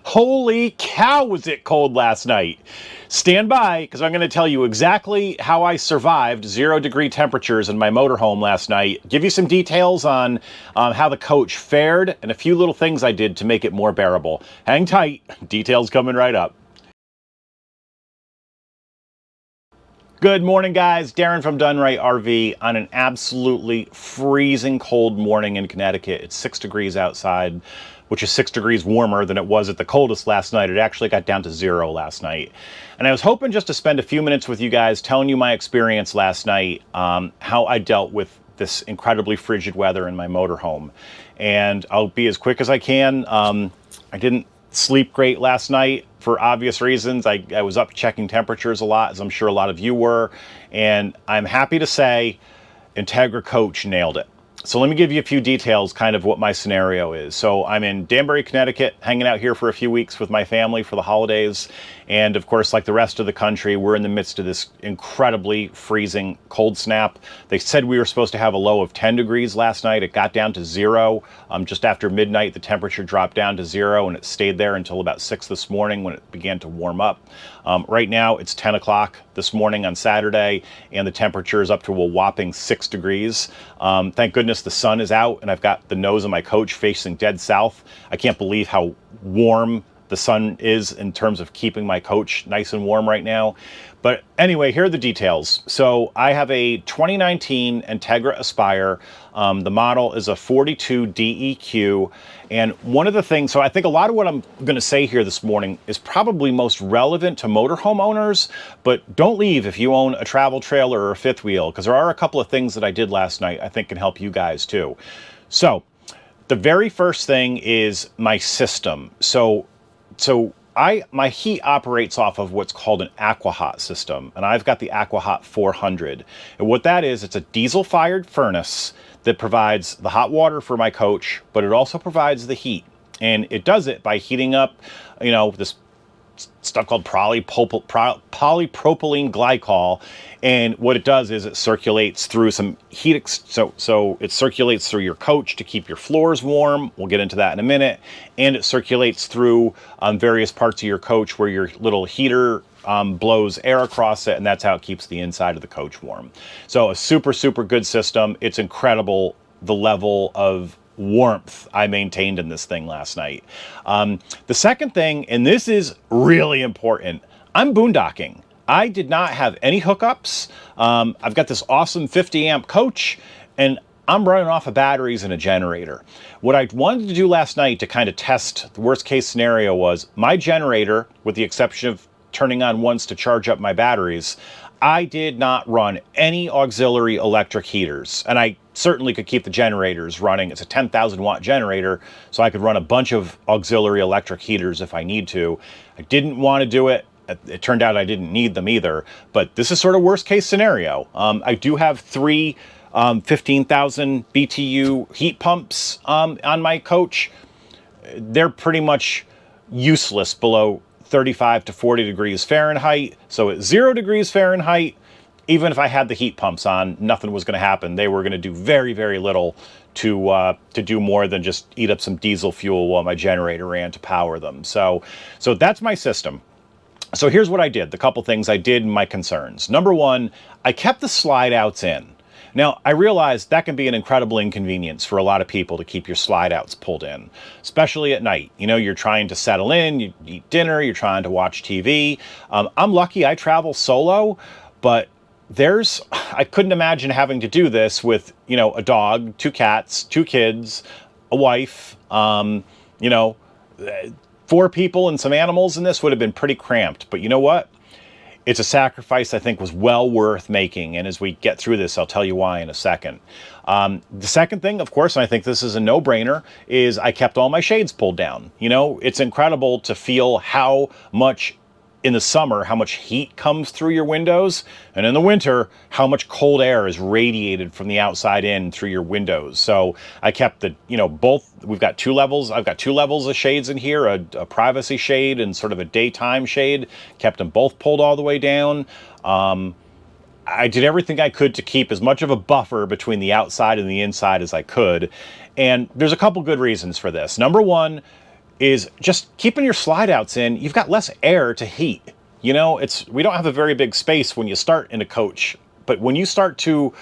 Holy cow, was it cold last night. Stand by, because I'm going to tell you exactly how I survived 0-degree temperatures in my motorhome last night. Give you some details on how the coach fared and a few little things I did to make it more bearable. Hang tight, details coming right up. Good morning, guys. Darren from Done Right RV on an absolutely freezing cold morning in Connecticut. It's 6 degrees outside, which is 6 degrees warmer than it was at the coldest last night. It actually got down to 0 last night. And I was hoping just to spend a few minutes with you guys telling you my experience last night, how I dealt with this incredibly frigid weather in my motorhome. And I'll be as quick as I can. I didn't sleep great last night for obvious reasons. I was up checking temperatures a lot, as I'm sure a lot of you were, and I'm happy to say Integra Coach nailed it. So let me give you a few details, kind of what my scenario is. So I'm in Danbury, Connecticut, hanging out here for a few weeks with my family for the holidays. And of course, like the rest of the country, we're in the midst of this incredibly freezing cold snap. They said we were supposed to have a low of 10 degrees last night. It got down to 0. Just after midnight, the temperature dropped down to 0, and it stayed there until about 6 this morning when it began to warm up. Right now, it's 10 o'clock this morning on Saturday, and the temperature is up to a whopping 6 degrees. Thank goodness the sun is out, and I've got the nose of my coach facing dead south. I can't believe how warm the sun is in terms of keeping my coach nice and warm right now. But anyway, here are the details. So I have a 2019 Integra Aspire. The model is a 42 DEQ. And one of the things, so I think a lot of what I'm going to say here this morning is probably most relevant to motorhome owners, but don't leave if you own a travel trailer or a fifth wheel, because there are a couple of things that I did last night I think can help you guys too. So the very first thing is my system. So my heat operates off of what's called an AquaHot system, and I've got the AquaHot 400. And what that is, it's a diesel-fired furnace that provides the hot water for my coach, but it also provides the heat. And it does it by heating up, this stuff called polypropylene glycol. And what it does is it circulates through some heat, so it circulates through your coach to keep your floors warm. We'll get into that in a minute. And it circulates through various parts of your coach where your little heater blows air across it, and that's how it keeps the inside of the coach warm. So a super, super good system. It's incredible the level of warmth I maintained in this thing last night. The second thing, and this is really important, I'm boondocking. I did not have any hookups. I've got this awesome 50 amp coach, and I'm running off of batteries and a generator. What I wanted to do last night to kind of test the worst case scenario was my generator, with the exception of turning on once to charge up my batteries, I did not run any auxiliary electric heaters, and I certainly could keep the generators running. It's a 10,000 watt generator, so I could run a bunch of auxiliary electric heaters if I need to. I didn't want to do it. It turned out I didn't need them either, but this is sort of worst case scenario. I do have 3 15,000 BTU heat pumps on my coach. They're pretty much useless below 35 to 40 degrees Fahrenheit. So at 0 degrees Fahrenheit, even if I had the heat pumps on, nothing was going to happen. They were going to do very, very little to do more than just eat up some diesel fuel while my generator ran to power them. So that's my system. So here's what I did, the couple things I did and my concerns. Number one, I kept the slide outs in. Now, I realize that can be an incredible inconvenience for a lot of people to keep your slide outs pulled in, especially at night. You're trying to settle in, you eat dinner, you're trying to watch TV. I'm lucky I travel solo, but I couldn't imagine having to do this with, a dog, 2 cats, 2 kids, a wife, 4 people and some animals in this would have been pretty cramped. But you know what? It's a sacrifice I think was well worth making. And as we get through this, I'll tell you why in a second. The second thing, of course, and I think this is a no-brainer, is I kept all my shades pulled down. It's incredible to feel how much in the summer, how much heat comes through your windows, and in the winter, how much cold air is radiated from the outside in through your windows. So I kept both. We've got 2 levels. I've got 2 levels of shades in here, a privacy shade and sort of a daytime shade. Kept them both pulled all the way down. I did everything I could to keep as much of a buffer between the outside and the inside as I could. And there's a couple good reasons for this. Number one, is just keeping your slide outs in. You've got less air to heat. You know, we don't have a very big space when you start in a coach, but when you start to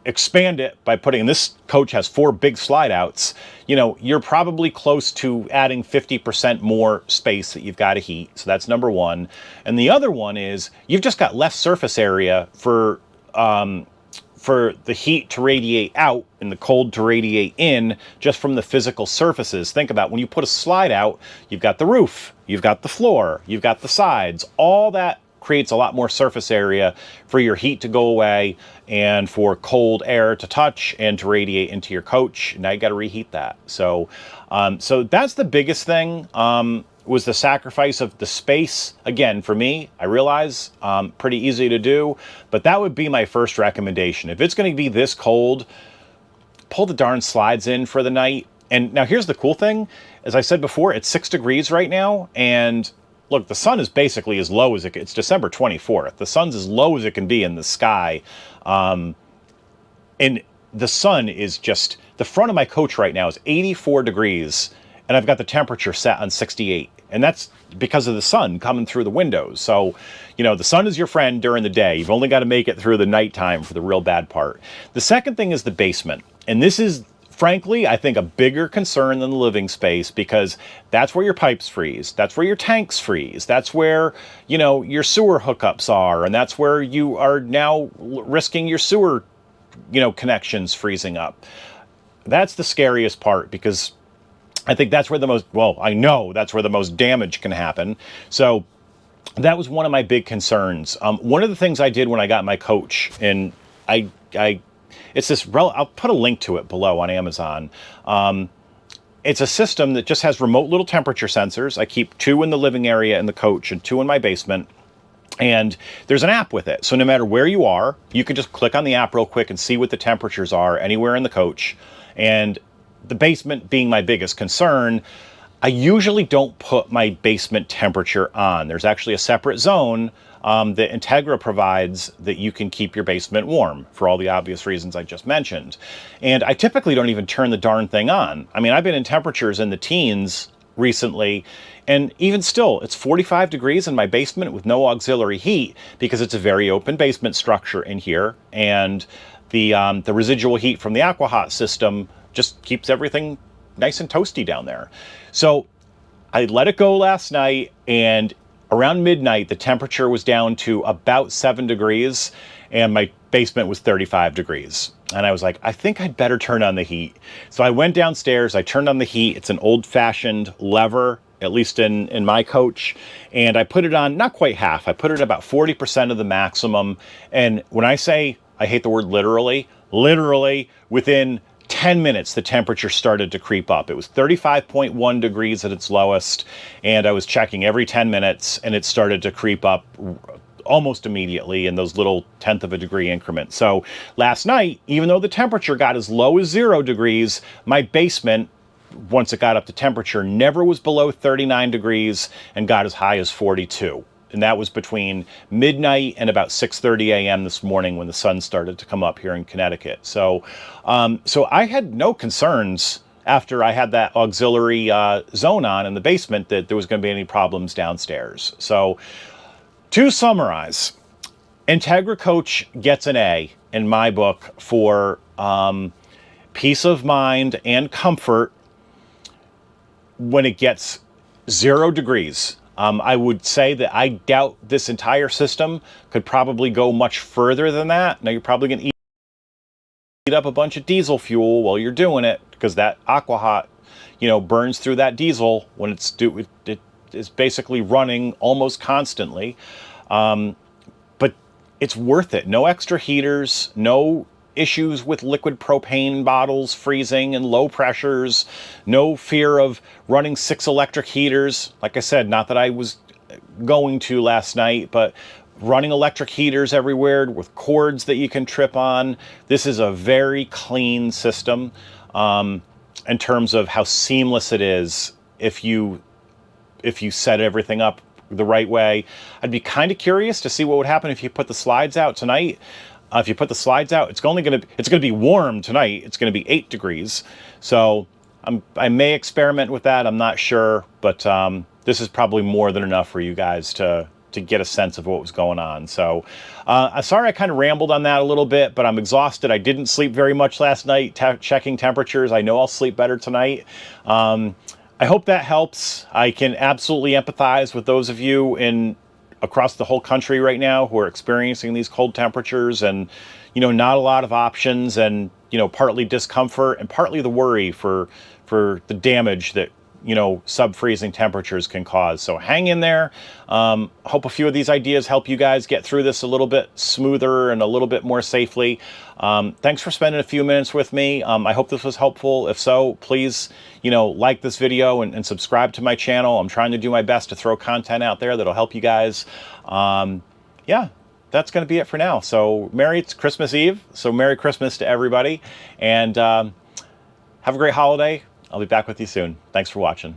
expand it by putting, and this coach has 4 big slide outs, you know, you're probably close to adding 50% more space that you've got to heat. So that's number one. And the other one is you've just got less surface area for the heat to radiate out and the cold to radiate in just from the physical surfaces. Think about when you put a slide out, you've got the roof, you've got the floor, you've got the sides, all that creates a lot more surface area for your heat to go away and for cold air to touch and to radiate into your coach. Now you got to reheat that. So that's the biggest thing, was the sacrifice of the space. Again, for me, I realize pretty easy to do, but that would be my first recommendation. If it's going to be this cold, pull the darn slides in for the night. And now here's the cool thing. As I said before, it's 6 degrees right now, and look, the sun is basically as low as it's December 24th. The sun's as low as it can be in the sky. And the sun is just, the front of my coach right now is 84 degrees, and I've got the temperature set on 68. And that's because of the sun coming through the windows. So, you know, the sun is your friend during the day. You've only got to make it through the nighttime for the real bad part. The second thing is the basement. And this is, frankly, I think a bigger concern than the living space, because that's where your pipes freeze. That's where your tanks freeze. That's where, you know, your sewer hookups are. And that's where you are now risking your sewer, you know, connections freezing up. That's the scariest part, because I think that's where the most, well, I know that's where the most damage can happen. So that was one of my big concerns. One of the things I did when I got my coach, and it's this, I'll put a link to it below on Amazon. It's a system that just has remote little temperature sensors. I keep 2 in the living area in the coach and 2 in my basement. And there's an app with it. So no matter where you are, you can just click on the app real quick and see what the temperatures are anywhere in the coach. And the basement being my biggest concern, I usually don't put my basement temperature on. There's actually a separate zone that Integra provides that you can keep your basement warm for all the obvious reasons I just mentioned. And I typically don't even turn the darn thing on. I mean, I've been in temperatures in the teens recently, and even still, it's 45 degrees in my basement with no auxiliary heat, because it's a very open basement structure in here, and the residual heat from the AquaHot system just keeps everything nice and toasty down there. So I let it go last night, and around midnight, the temperature was down to about 7 degrees, and my basement was 35 degrees. And I was like, I think I'd better turn on the heat. So I went downstairs, I turned on the heat. It's an old-fashioned lever, at least in my coach, and I put it on not quite half. I put it about 40% of the maximum. And when I say, I hate the word literally within 10 minutes, the temperature started to creep up. It was 35.1 degrees at its lowest, and I was checking every 10 minutes, and it started to creep up almost immediately in those little 1/10 of a degree increments. So last night, even though the temperature got as low as 0 degrees, my basement, once it got up to temperature, never was below 39 degrees and got as high as 42. And that was between midnight and about 6:30 a.m. this morning when the sun started to come up here in Connecticut. So I had no concerns after I had that auxiliary zone on in the basement that there was going to be any problems downstairs. So to summarize, Integra Coach gets an A in my book for peace of mind and comfort when it gets 0 degrees. I would say that I doubt this entire system could probably go much further than that. Now, you're probably going to eat up a bunch of diesel fuel while you're doing it, because that AquaHot, you know, burns through that diesel when it is basically running almost constantly. But it's worth it. No extra heaters, no issues with liquid propane bottles freezing and low pressures, no fear of running 6 electric heaters. Like I said, not that I was going to last night, but running electric heaters everywhere with cords that you can trip on. This is a very clean system in terms of how seamless it is if you set everything up the right way. I'd be kind of curious to see what would happen if you put the slides out tonight. If you put the slides out, it's going to be warm tonight. It's going to be 8 degrees. So I may experiment with that. I'm not sure, but this is probably more than enough for you guys to get a sense of what was going on. So sorry I kind of rambled on that a little bit, but I'm exhausted. I didn't sleep very much last night checking temperatures. I know I'll sleep better tonight. I hope that helps. I can absolutely empathize with those of you across the whole country right now who are experiencing these cold temperatures and, you know, not a lot of options, and, you know, partly discomfort and partly the worry for the damage that, you know, sub-freezing temperatures can cause. So hang in there. Hope a few of these ideas help you guys get through this a little bit smoother and a little bit more safely. Thanks for spending a few minutes with me. I hope this was helpful. If so, please, you know, like this video and subscribe to my channel. I'm trying to do my best to throw content out there that'll help you guys. Yeah, that's going to be it for now. So it's Christmas Eve. So Merry Christmas to everybody. And have a great holiday. I'll be back with you soon. Thanks for watching.